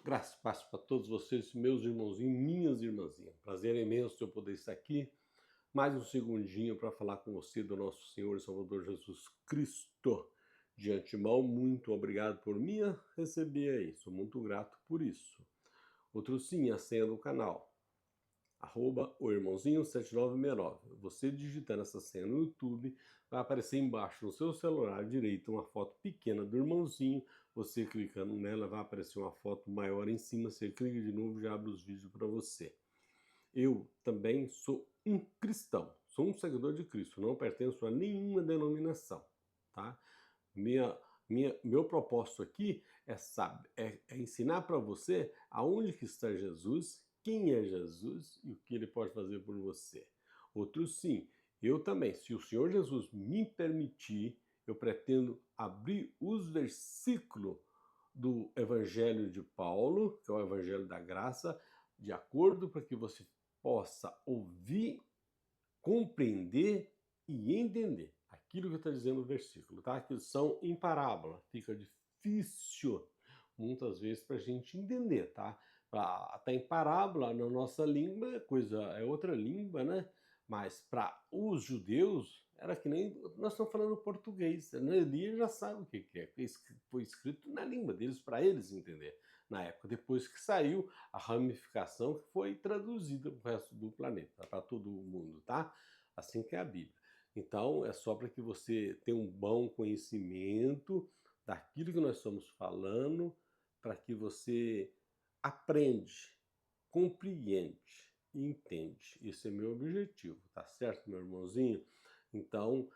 Graças e paz para todos vocês, meus irmãozinhos, minhas irmãzinhas. Prazer imenso eu poder estar aqui. Mais um segundinho para falar com você do nosso Senhor e Salvador Jesus Cristo. De antemão, muito obrigado por me receber aí. Sou muito grato por isso. Outro sim, a senha do canal. O irmãozinho 7969. Você digitando essa senha no YouTube, vai aparecer embaixo no seu celular direito uma foto pequena do irmãozinho. Você clicando nela, vai aparecer uma foto maior em cima. Você clica de novo, já abre os vídeos para você. Eu também sou um cristão, sou um seguidor de Cristo, não pertenço a nenhuma denominação, tá? Meu propósito aqui é ensinar para você aonde que está Jesus, quem é Jesus e o que ele pode fazer por você. Outro sim, eu também, se o Senhor Jesus me permitir, eu pretendo abrir os versículos do Evangelho de Paulo, que é o Evangelho da Graça, de acordo para que você possa ouvir, compreender e entender aquilo que está dizendo o versículo, tá? Que são em parábola, fica difícil muitas vezes para a gente entender, tá? Até em parábola, na nossa língua, é outra língua, né? Mas para os judeus, era que nem nós estamos falando português. Elias já sabe o que é. Foi escrito na língua deles, para eles entender na época. Depois que saiu a ramificação, que foi traduzida para o resto do planeta, para todo o mundo, tá? Assim que é a Bíblia. Então, é só para que você tenha um bom conhecimento daquilo que nós estamos falando, para que você aprende, compreende e entende. Esse é meu objetivo, tá certo, meu irmãozinho? Então,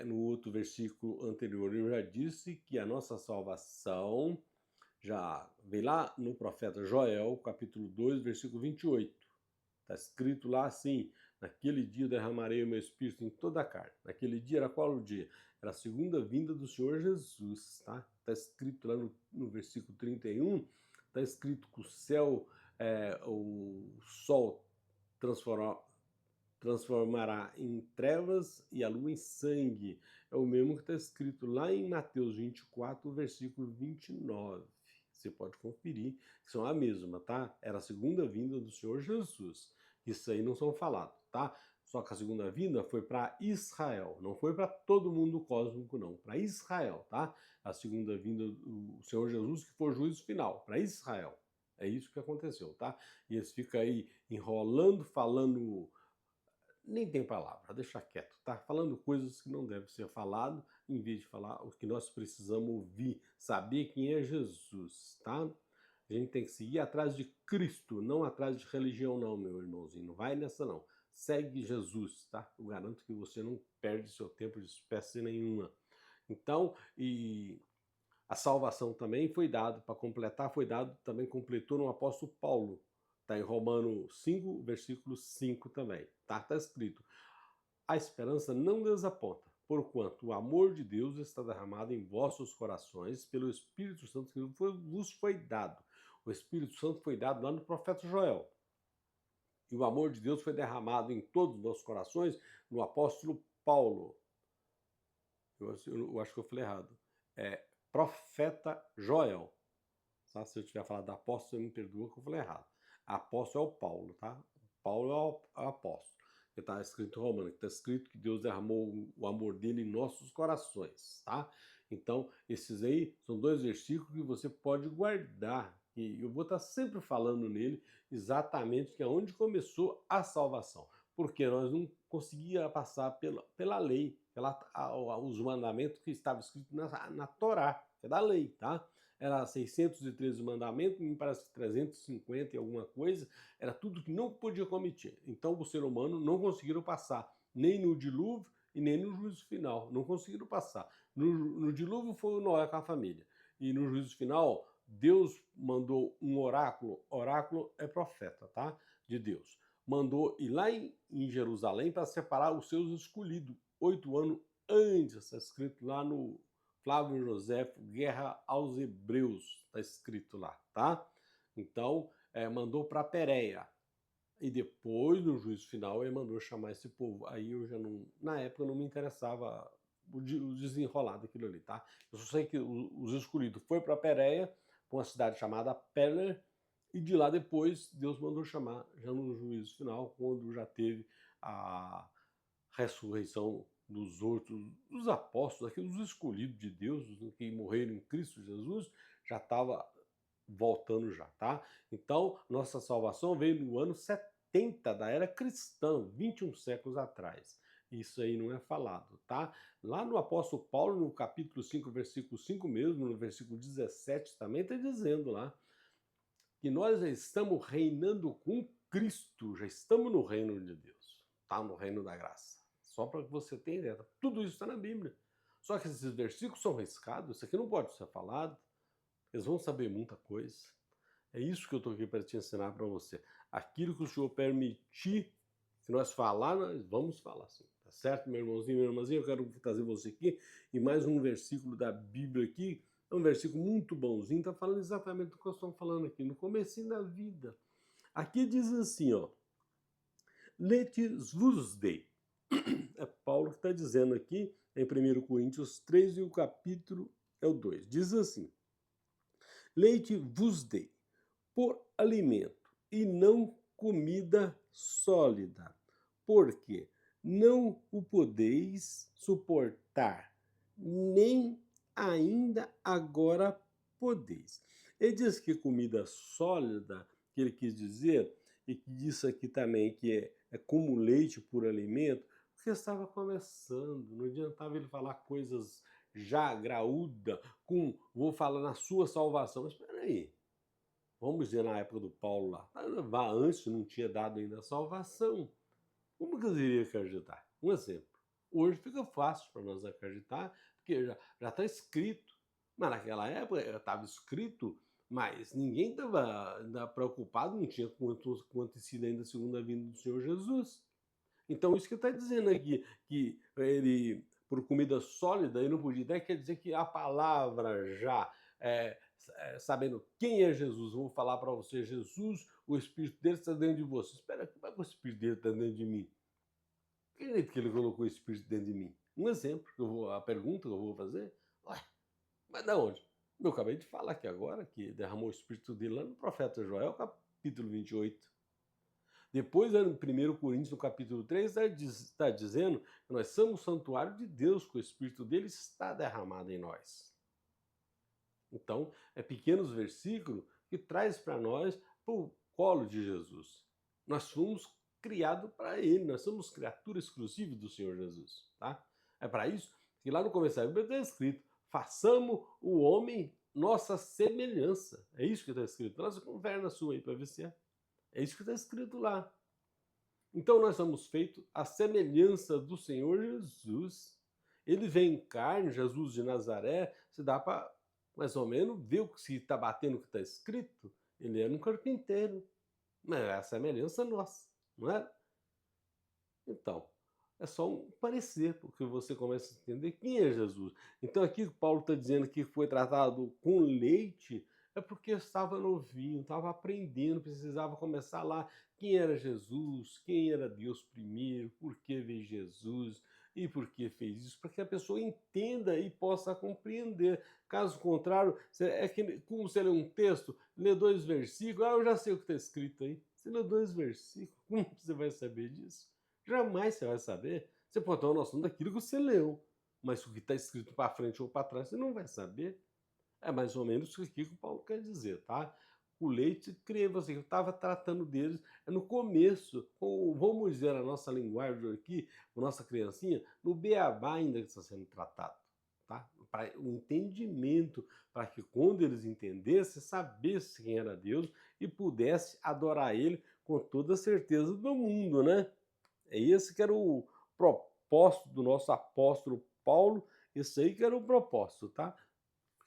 no outro versículo anterior, eu já disse que a nossa salvação já vem lá no profeta Joel, capítulo 2, versículo 28. Está escrito lá assim: naquele dia derramarei o meu espírito em toda a carne. Naquele dia era qual o dia? Era a segunda vinda do Senhor Jesus, tá? Está escrito lá no versículo 31, está escrito que o céu, o sol transformará em trevas e a lua em sangue. É o mesmo que está escrito lá em Mateus 24, versículo 29. Você pode conferir, que são a mesma, tá? Era a segunda vinda do Senhor Jesus. Isso aí não são falados, tá? Só que a segunda vinda foi para Israel, não foi para todo mundo cósmico, não. Para Israel, tá? A segunda vinda do Senhor Jesus, que foi o juízo final, para Israel. É isso que aconteceu, tá? E eles ficam aí enrolando, falando, nem tem palavra, deixa quieto, tá? Falando coisas que não devem ser falado, em vez de falar o que nós precisamos ouvir, saber quem é Jesus, tá? A gente tem que seguir atrás de Cristo, não atrás de religião não, meu irmãozinho, não vai nessa não. Segue Jesus, tá? Eu garanto que você não perde seu tempo de espécie nenhuma. Então, e a salvação também foi dado, para completar, foi dado, também completou no apóstolo Paulo. Está em Romanos 5, versículo 5 também. Tá escrito: a esperança não desaponta, porquanto o amor de Deus está derramado em vossos corações pelo Espírito Santo que vos foi dado. O Espírito Santo foi dado lá no profeta Joel. E o amor de Deus foi derramado em todos os nossos corações no apóstolo Paulo. Eu acho que eu falei errado. É profeta Joel. Tá? Se eu tiver falado da apóstolo, você me perdoa que eu falei errado. Apóstolo é o Paulo, tá? Paulo é o apóstolo. Está escrito em Romanos, está escrito que Deus derramou o amor dele em nossos corações, tá? Então, esses aí são dois versículos que você pode guardar. E eu vou estar sempre falando nele exatamente que é onde começou a salvação. Porque nós não conseguíamos passar pela lei, os mandamentos que estavam escritos na Torá, que é da lei, tá? Era 613 mandamentos, me parece que 350 e alguma coisa, era tudo que não podia cometer. Então o ser humano não conseguiram passar, nem no dilúvio e nem no juízo final, não conseguiram passar. No dilúvio foi o Noé com a família, e no juízo final Deus mandou um oráculo é profeta, tá? De Deus. Mandou ir lá em Jerusalém para separar os seus escolhidos, 8 anos antes, está escrito lá no Flávio José, Guerra aos Hebreus, está escrito lá, tá? Então, mandou para Pérea. E depois, no juízo final, ele mandou chamar esse povo. Aí eu já não, na época, não me interessava o desenrolar daquilo ali, tá? Eu só sei que os escolhidos foi para Pérea, para uma cidade chamada Péler, E de lá depois, Deus mandou chamar, já no juízo final, quando já teve a ressurreição dos outros, dos apóstolos, aqueles escolhidos de Deus, que morreram em Cristo Jesus, já estava voltando já, tá? Então, nossa salvação veio no ano 70 da era cristã, 21 séculos atrás. Isso aí não é falado, tá? Lá no apóstolo Paulo, no capítulo 5, versículo 5 mesmo, no versículo 17 também, está dizendo lá que nós já estamos reinando com Cristo, já estamos no reino de Deus, tá? No reino da graça. Só para que você tenha ideia, tudo isso está na Bíblia. Só que esses versículos são riscados, isso aqui não pode ser falado, eles vão saber muita coisa. É isso que eu estou aqui para te ensinar para você. Aquilo que o Senhor permitir que nós falar, nós vamos falar sim. Tá certo, meu irmãozinho, minha irmãzinha? Eu quero trazer você aqui e mais um versículo da Bíblia aqui. É um versículo muito bonzinho, está falando exatamente do que nós estamos falando aqui, no comecinho da vida. Aqui diz assim, ó. Letes vos dei. É Paulo que está dizendo aqui em 1 Coríntios 3 e o capítulo é o 2. Diz assim, leite vos dei por alimento e não comida sólida, porque não o podeis suportar, nem ainda agora podeis. Ele diz que comida sólida, que ele quis dizer, e que disse aqui também que é como leite por alimento, porque estava começando, não adiantava ele falar coisas já graúda, com vou falar na sua salvação. Mas espera aí, vamos dizer na época do Paulo lá, antes não tinha dado ainda a salvação. Como que eu iria acreditar? Um exemplo. Hoje fica fácil para nós acreditar, porque já está escrito. Mas naquela época estava escrito, mas ninguém estava preocupado, não tinha acontecido ainda a segunda vinda do Senhor Jesus. Então, isso que está dizendo aqui, que ele, por comida sólida, ele não podia dar, quer dizer que a palavra já, sabendo quem é Jesus, vou falar para você, Jesus, o Espírito dele está dentro de você. Espera, como é que o Espírito dele está dentro de mim? Que jeito que ele colocou o Espírito dentro de mim? Um exemplo, a pergunta que eu vou fazer, ué, mas de onde? Eu acabei de falar aqui agora que derramou o Espírito dele lá no profeta Joel, capítulo 28. Depois, em 1 Coríntios, no capítulo 3, está dizendo que nós somos o santuário de Deus, que o Espírito dele está derramado em nós. Então, é pequenos versículos que traz para nós o colo de Jesus. Nós fomos criados para ele, nós somos criatura exclusiva do Senhor Jesus. Tá? É para isso que lá no começo da Bíblia está escrito, façamos o homem nossa semelhança. É isso que está escrito. Nossa, confere na sua aí para ver se é. É isso que está escrito lá. Então nós somos feitos à semelhança do Senhor Jesus. Ele vem em carne, Jesus de Nazaré, se dá para mais ou menos ver se está batendo o que está escrito. Ele era um carpinteiro, mas é a semelhança nossa, não é? Então, é só um parecer, porque você começa a entender quem é Jesus. Então aqui Paulo está dizendo que foi tratado com leite, é porque estava novinho, estava aprendendo, precisava começar lá quem era Jesus, quem era Deus primeiro, por que veio Jesus e por que fez isso, para que a pessoa entenda e possa compreender. Caso contrário, é que, como você lê um texto, lê 2 versículos, eu já sei o que está escrito aí. Você lê 2 versículos, como você vai saber disso? Jamais você vai saber. Você pode ter uma noção daquilo que você leu, mas o que está escrito para frente ou para trás você não vai saber. É mais ou menos o que o Paulo quer dizer, tá? O leite, creio assim, eu estava tratando deles no começo, vamos dizer a nossa linguagem aqui, a nossa criancinha, no beabá ainda que está sendo tratado, tá? Para o entendimento, para que quando eles entendessem, sabessem quem era Deus e pudesse adorar Ele com toda a certeza do mundo, né? É esse que era o propósito do nosso apóstolo Paulo, esse aí que era o propósito, tá?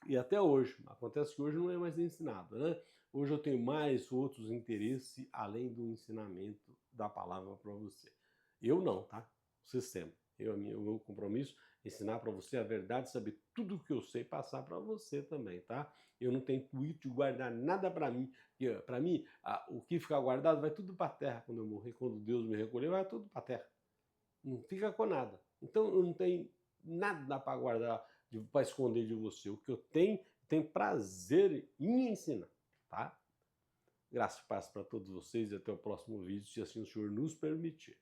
E até hoje. Acontece que hoje não é mais ensinado, né? Hoje eu tenho mais outros interesses além do ensinamento da palavra para você. Eu não, tá? O sistema. O meu compromisso é ensinar para você a verdade, saber tudo o que eu sei, passar para você também, tá? Eu não tenho intuito de guardar nada para mim. Para mim, o que ficar guardado vai tudo para a terra quando eu morrer. Quando Deus me recolher, vai tudo para a terra. Não fica com nada. Então eu não tenho nada para guardar, para esconder de você. O que eu tenho prazer em ensinar, tá? Graça e paz para todos vocês e até o próximo vídeo, se assim o Senhor nos permitir.